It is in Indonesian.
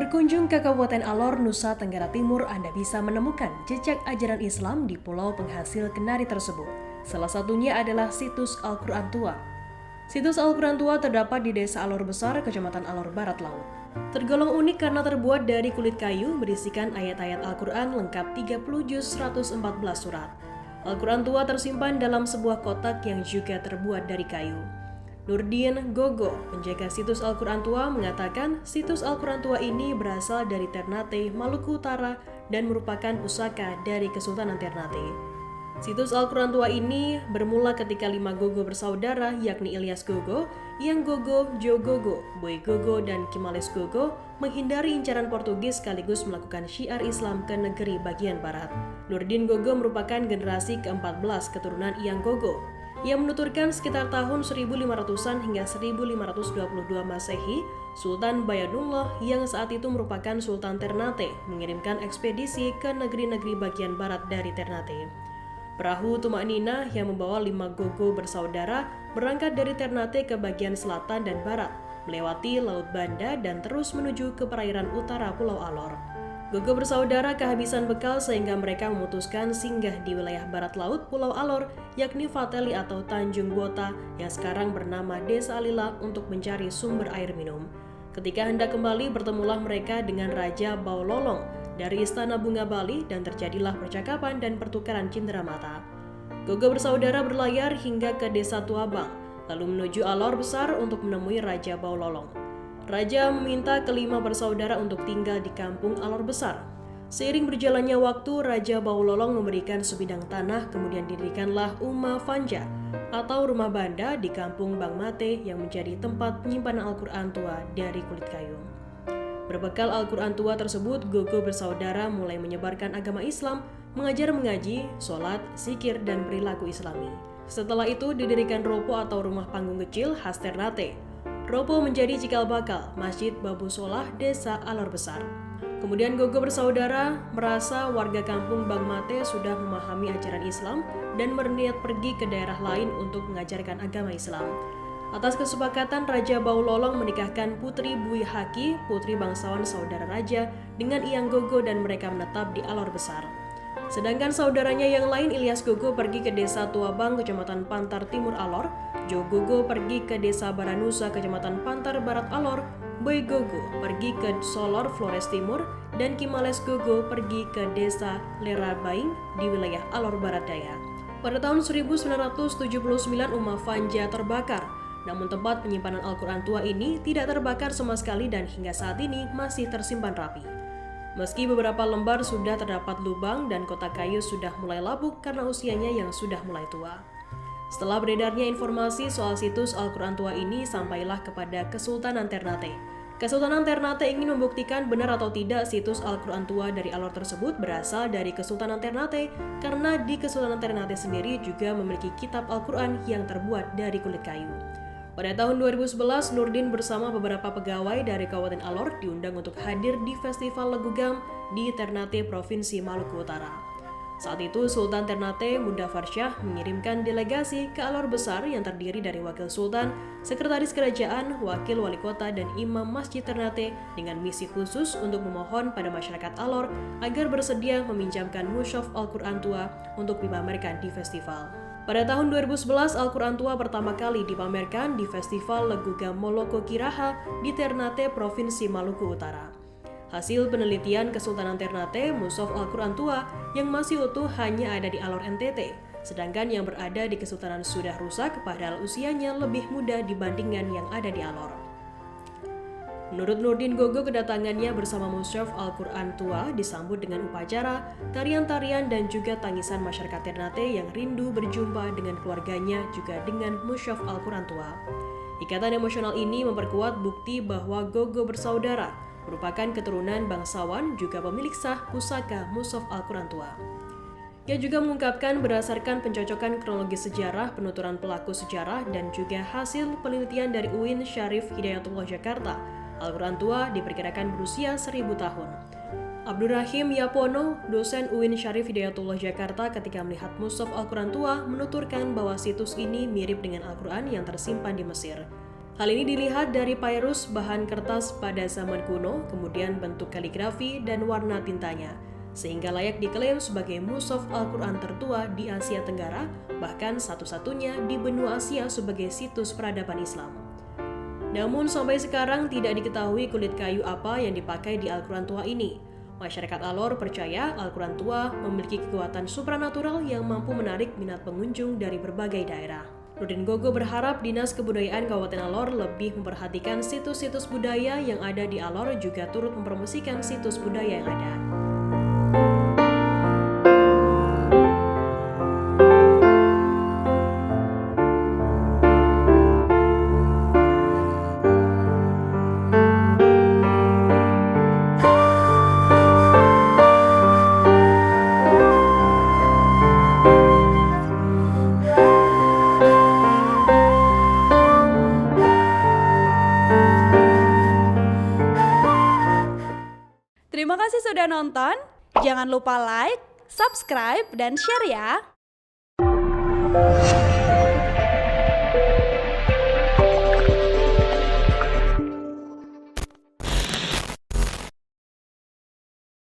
Berkunjung ke Kabupaten Alor, Nusa Tenggara Timur, Anda bisa menemukan jejak ajaran Islam di pulau penghasil kenari tersebut. Salah satunya adalah situs Al-Quran Tua. Situs Al-Quran Tua terdapat di Desa Alor Besar, Kecamatan Alor Barat Laut. Tergolong unik karena terbuat dari kulit kayu, berisikan ayat-ayat Al-Quran lengkap 30 juz 114 surat. Al-Quran Tua tersimpan dalam sebuah kotak yang juga terbuat dari kayu. Nurdin Gogo, penjaga situs Al-Quran Tua, mengatakan situs Al-Quran Tua ini berasal dari Ternate, Maluku Utara dan merupakan pusaka dari Kesultanan Ternate. Situs Al-Quran Tua ini bermula ketika 5 Gogo bersaudara, yakni Ilyas Gogo, Yang Gogo, Jo Gogo, Boy Gogo, dan Kimales Gogo menghindari incaran Portugis sekaligus melakukan syiar Islam ke negeri bagian barat. Nurdin Gogo merupakan generasi ke-14 keturunan Yang Gogo. Ia menuturkan sekitar tahun 1500-an hingga 1522 Masehi, Sultan Bayanullah yang saat itu merupakan Sultan Ternate mengirimkan ekspedisi ke negeri-negeri bagian barat dari Ternate. Perahu Tumak Nina yang membawa 5 Gogo bersaudara berangkat dari Ternate ke bagian selatan dan barat, melewati Laut Banda dan terus menuju ke perairan utara Pulau Alor. Gogo bersaudara kehabisan bekal sehingga mereka memutuskan singgah di wilayah barat laut Pulau Alor, yakni Fateli atau Tanjung Bota yang sekarang bernama Desa Alila untuk mencari sumber air minum. Ketika hendak kembali, bertemulah mereka dengan Raja Baololong dari Istana Bunga Bali dan terjadilah percakapan dan pertukaran cenderamata. Gogo bersaudara berlayar hingga ke Desa Tuabang, lalu menuju Alor Besar untuk menemui Raja Baololong. Raja meminta kelima bersaudara untuk tinggal di kampung Alor Besar. Seiring berjalannya waktu, Raja Baololong memberikan sebidang tanah, kemudian didirikanlah Uma Fanja atau rumah banda di kampung Bang Mate yang menjadi tempat penyimpanan Al-Quran Tua dari kulit kayu. Berbekal Al-Quran Tua tersebut, Gogo bersaudara mulai menyebarkan agama Islam, mengajar mengaji, sholat, zikir, dan perilaku Islami. Setelah itu didirikan Ropo atau rumah panggung kecil khas Ternate. Ropo menjadi cikal bakal Masjid Babu Solah Desa Alor Besar. Kemudian Gogo bersaudara merasa warga kampung Bang Mate sudah memahami ajaran Islam dan berniat pergi ke daerah lain untuk mengajarkan agama Islam. Atas kesepakatan, Raja Baololong menikahkan Putri Bui Haki, putri bangsawan saudara raja, dengan Iyang Gogo dan mereka menetap di Alor Besar. Sedangkan saudaranya yang lain, Ilyas Gogo pergi ke Desa Tuabang, Kecamatan Pantar Timur Alor, Jo Gogo pergi ke Desa Baranusa, Kecamatan Pantar Barat Alor, Boy Gogo pergi ke Solor, Flores Timur, dan Kimales Gogo pergi ke Desa Lerabaing di wilayah Alor Barat Daya. Pada tahun 1979 Uma Fanja terbakar, namun tempat penyimpanan Al-Quran Tua ini tidak terbakar sama sekali dan hingga saat ini masih tersimpan rapi. Meski beberapa lembar sudah terdapat lubang dan kotak kayu sudah mulai lapuk karena usianya yang sudah mulai tua. Setelah beredarnya informasi soal situs Al-Quran Tua ini sampailah kepada Kesultanan Ternate. Kesultanan Ternate ingin membuktikan benar atau tidak situs Al-Quran Tua dari Alor tersebut berasal dari Kesultanan Ternate karena di Kesultanan Ternate sendiri juga memiliki kitab Al-Quran yang terbuat dari kulit kayu. Pada tahun 2011, Nurdin bersama beberapa pegawai dari Kabupaten Alor diundang untuk hadir di Festival Lagu Gam di Ternate, Provinsi Maluku Utara. Saat itu, Sultan Ternate Mudafar Shah mengirimkan delegasi ke Alor Besar yang terdiri dari Wakil Sultan, Sekretaris Kerajaan, Wakil Wali Kota, dan Imam Masjid Ternate dengan misi khusus untuk memohon pada masyarakat Alor agar bersedia meminjamkan mushaf Al-Quran Tua untuk dipamerkan di festival. Pada tahun 2011, Al-Quran Tua pertama kali dipamerkan di Festival Lagu Gam Moloko Kiraha di Ternate, Provinsi Maluku Utara. Hasil penelitian Kesultanan Ternate, mushaf Al-Quran Tua yang masih utuh hanya ada di Alor NTT, sedangkan yang berada di Kesultanan sudah rusak padahal usianya lebih muda dibandingkan yang ada di Alor. Menurut Nurdin Gogo, kedatangannya bersama mushaf Al-Quran Tua disambut dengan upacara, tarian-tarian, dan juga tangisan masyarakat Ternate yang rindu berjumpa dengan keluarganya juga dengan mushaf Al-Quran Tua. Ikatan emosional ini memperkuat bukti bahwa Gogo bersaudara merupakan keturunan bangsawan juga pemilik sah pusaka Mushaf Al-Quran Tua. Ia juga mengungkapkan berdasarkan pencocokan kronologis sejarah, penuturan pelaku sejarah, dan juga hasil penelitian dari UIN Syarif Hidayatullah Jakarta, Al-Quran Tua diperkirakan berusia 1000 tahun. Abdul Rahim Yapono, dosen UIN Syarif Hidayatullah Jakarta ketika melihat Mushaf Al-Quran Tua, menuturkan bahwa situs ini mirip dengan Al-Quran yang tersimpan di Mesir. Hal ini dilihat dari papyrus bahan kertas pada zaman kuno, kemudian bentuk kaligrafi dan warna tintanya, sehingga layak diklaim sebagai Mushaf Al-Quran tertua di Asia Tenggara, bahkan satu-satunya di benua Asia sebagai situs peradaban Islam. Namun sampai sekarang tidak diketahui kulit kayu apa yang dipakai di Al-Quran Tua ini. Masyarakat Alor percaya Al-Quran Tua memiliki kekuatan supranatural yang mampu menarik minat pengunjung dari berbagai daerah. Nurdin Gogo berharap Dinas Kebudayaan Kabupaten Alor lebih memperhatikan situs-situs budaya yang ada di Alor, juga turut mempromosikan situs budaya yang ada. Terima kasih sudah nonton. Jangan lupa like, subscribe, dan share ya.